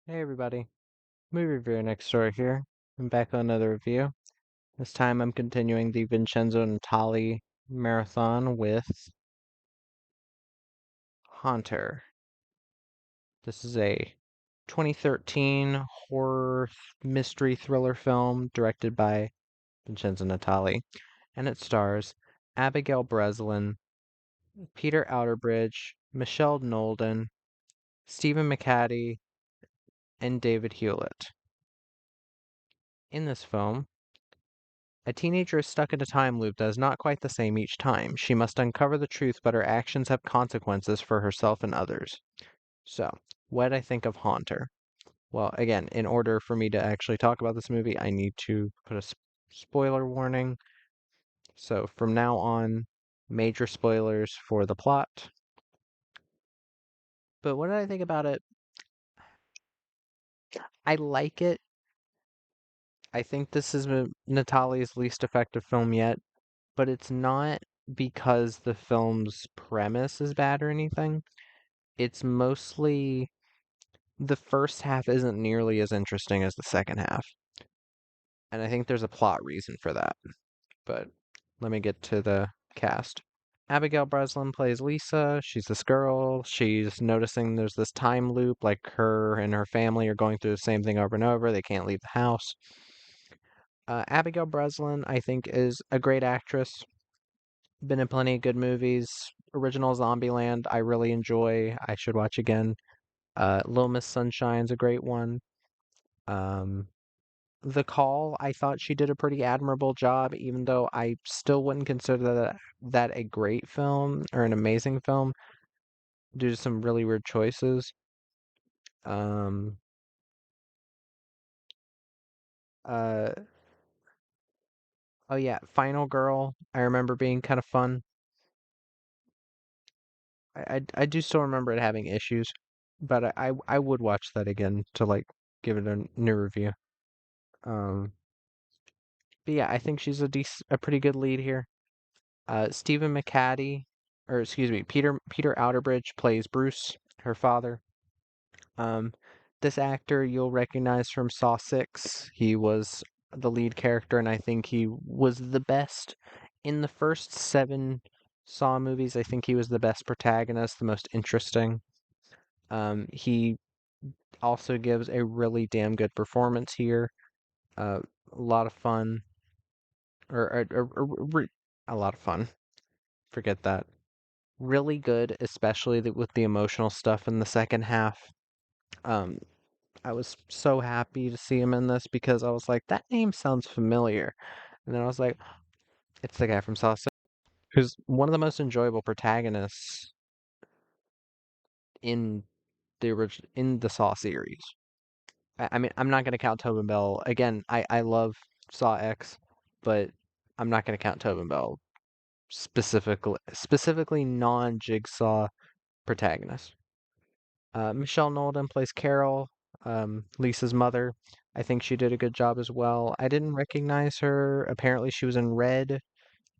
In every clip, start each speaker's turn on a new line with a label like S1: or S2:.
S1: Hey everybody, movie reviewer next door here. I'm back on another review. This time I'm continuing the Vincenzo Natali marathon with Haunter. This is a 2013 horror mystery thriller film directed by Vincenzo Natali, and it stars Abigail Breslin, Peter Outerbridge, Michelle Nolden, Stephen McHattie, and David Hewlett. In this film, a teenager is stuck in a time loop that is not quite the same each time. She must uncover the truth, but her actions have consequences for herself and others. So, what did I think of Haunter? Well, again, in order for me to actually talk about this movie, I need to put a spoiler warning. So, from now on, major spoilers for the plot. But what did I think about it? I like it. I think this is Natalia's least effective film yet, but it's not because the film's premise is bad or anything. It's mostly the first half isn't nearly as interesting as the second half. And I think there's a plot reason for that. But let me get to the cast. Abigail Breslin plays Lisa. She's this girl. She's noticing there's this time loop, like her and her family are going through the same thing over and over. They can't leave the house. Abigail Breslin, I think, is a great actress. Been in plenty of good movies. Original Zombieland, I really enjoy. I should watch again. Little Miss Sunshine's a great one. Um, The Call, I thought she did a pretty admirable job, even though I still wouldn't consider that a great film or an amazing film due to some really weird choices. Um, uh, oh yeah, Final Girl, I remember being kind of fun. I do still remember it having issues, but I would watch that again to like give it a new review. Um, but yeah, I think she's a pretty good lead here. Stephen McHattie, or excuse me, Peter Outerbridge plays Bruce, her father. Um, this actor you'll recognize from Saw 6. He was the lead character, and I think he was the best in the first 7 Saw movies. I think he was the best protagonist, the most interesting. He also gives a really damn good performance here. Uh, a lot of fun, or a lot of fun. Forget that. Really good, especially with the emotional stuff in the second half. Um, I was so happy to see him in this because I was like, that name sounds familiar. And then I was like, it's the guy from Saw 6, who's one of the most enjoyable protagonists in in the Saw series. I mean, I'm not gonna count Tobin Bell. Again, I love Saw X, but I'm not gonna count Tobin Bell specifically non-Jigsaw protagonist. Michelle Nolden plays Carol, Lisa's mother. I think she did a good job as well. I didn't recognize her. Apparently, she was in Red.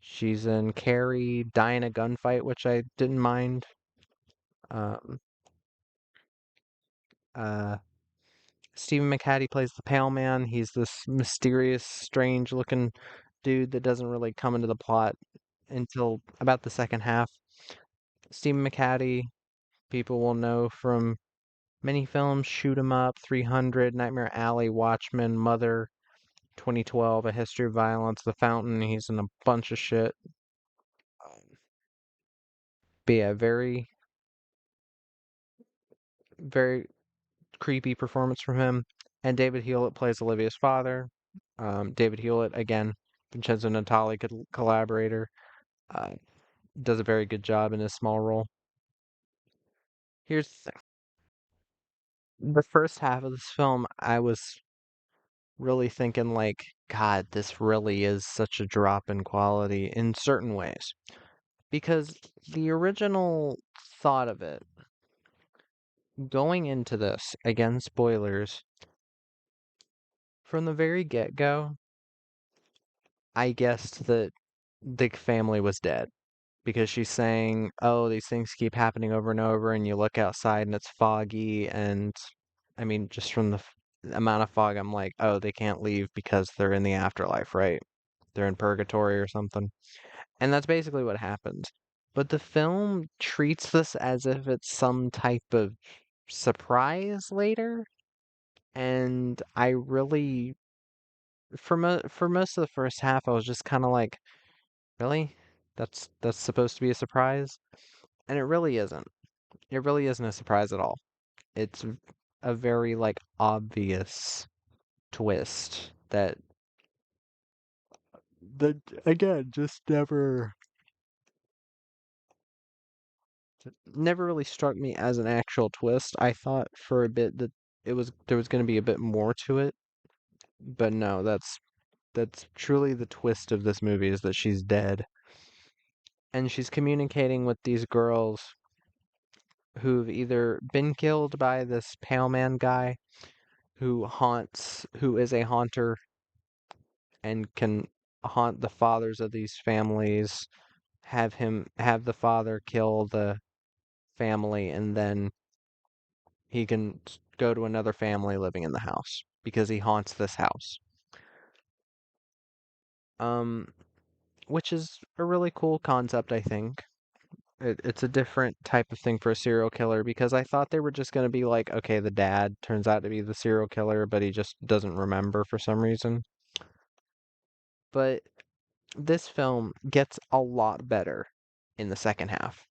S1: She's in Carrie, Die in a Gunfight, which I didn't mind. Um, uh, Stephen McHattie plays the Pale Man. He's this mysterious, strange-looking dude that doesn't really come into the plot until about the second half. Stephen McHattie, people will know from many films: Shoot 'em Up, 300, Nightmare Alley, Watchmen, Mother, 2012, A History of Violence, The Fountain. He's in a bunch of shit. But yeah, very creepy performance from him. And David Hewlett plays Olivia's father. David Hewlett, again, Vincenzo Natali collaborator, uh, does a very good job in his small role. Here's the thing. The first half of this film, I was really thinking like, God, this really is such a drop in quality in certain ways. Because the original thought of it, going into this, again, spoilers, from the very get-go, I guessed that the family was dead because she's saying, "Oh, these things keep happening over and over," and you look outside and it's foggy, and I mean, just from the amount of fog, I'm like, oh, they can't leave because they're in the afterlife, right? They're in purgatory or something. And that's basically what happens. But the film treats this as if it's some type of surprise later. And I really, for most of the first half, I was just kind of like, really? That's supposed to be a surprise? And it really isn't. It really isn't a surprise at all. It's a very like obvious twist that again just never really struck me as an actual twist. I thought for a bit that there was going to be a bit more to it, but no, that's truly the twist of this movie is that she's dead and she's communicating with these girls who've either been killed by this pale man guy who is a haunter and can haunt the fathers of these families, have the father kill the family, and then he can go to another family living in the house because he haunts this house. Um, which is a really cool concept, I think. It's a different type of thing for a serial killer because I thought they were just going to be like, okay, the dad turns out to be the serial killer, but he just doesn't remember for some reason. But this film gets a lot better in the second half.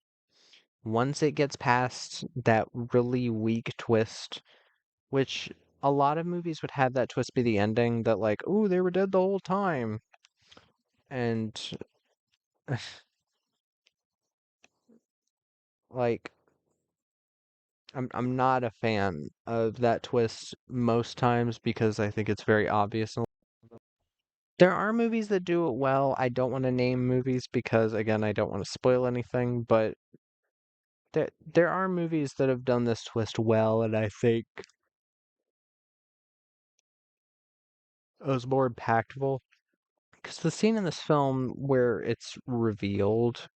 S1: Once it gets past that really weak twist, which a lot of movies would have that twist be the ending that like, ooh, they were dead the whole time. And like I'm not a fan of that twist most times because I think it's very obvious. There are movies that do it well. I don't want to name movies because again, I don't want to spoil anything, but there are movies that have done this twist well, and I think it was more impactful. Because the scene in this film where it's revealed,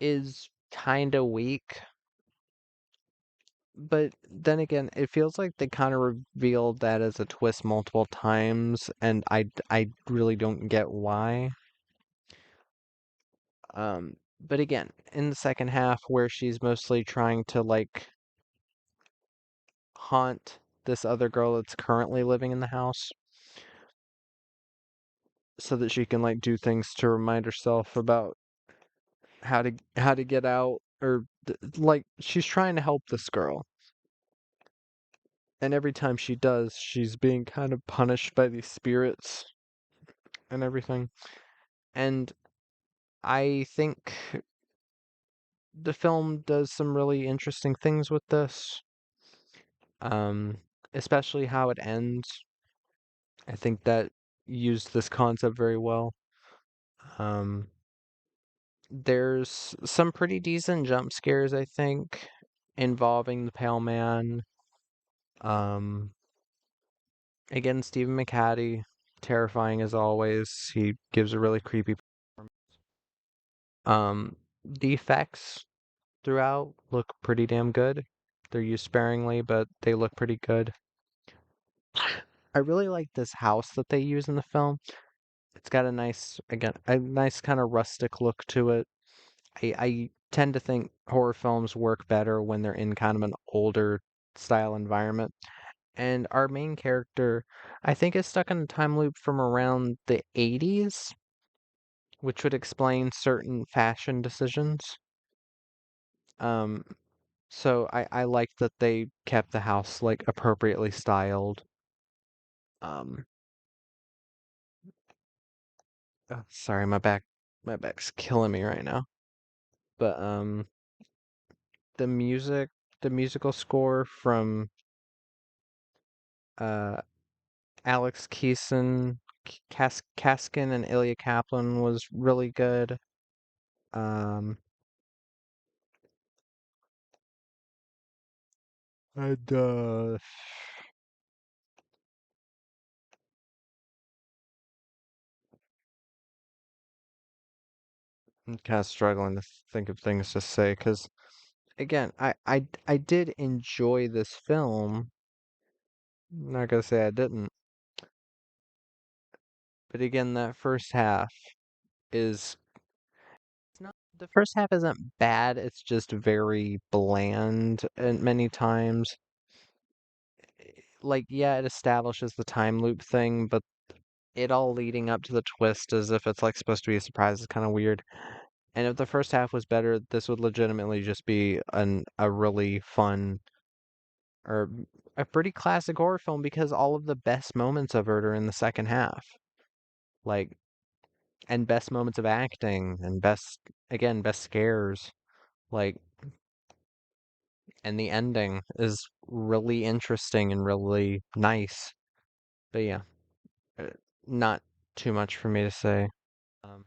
S1: is kind of weak. But then again, it feels like they kind of revealed that as a twist multiple times, and I really don't get why. But again, in the second half, where she's mostly trying to like haunt this other girl that's currently living in the house, so that she can like do things to remind herself about how to get out, or like she's trying to help this girl, and every time she does, she's being kind of punished by these spirits and everything. And I think the film does some really interesting things with this, um, especially how it ends. I think that used this concept very well. Um, there's some pretty decent jump scares, I think, involving the Pale Man. Um, again, Stephen McHattie, terrifying as always. He gives a really creepy. The effects throughout look pretty damn good. They're used sparingly, but they look pretty good. I really like this house that they use in the film. It's got a nice kind of rustic look to it. I tend to think horror films work better when they're in kind of an older style environment. And our main character, I think, is stuck in a time loop from around the 80s, which would explain certain fashion decisions. Um, so I like that they kept the house like appropriately styled. Um, sorry, my back's killing me right now. But the music, the musical score from uh Alex Keeson, Kaskin, and Ilya Kaplan was really good. Um, and I'm kind of struggling to think of things to say because again, I did enjoy this film. I'm not gonna say I didn't, but again, that first half is it's not the first half isn't bad. It's just very bland at many times. Like, yeah, it establishes the time loop thing, but it all leading up to the twist as if it's like supposed to be a surprise is kind of weird. And if the first half was better, this would legitimately just be a really fun or a pretty classic horror film because all of the best moments of it are in the second half. Like, and best moments of acting and best scares. Like, and the ending is really interesting and really nice. But yeah, uh, not too much for me to say. Um,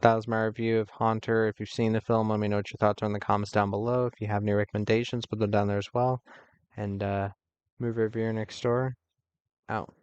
S1: that was my review of Haunter. If you've seen the film, let me know what your thoughts are in the comments down below. If you have any recommendations, put them down there as well. And movie reviewer next door out.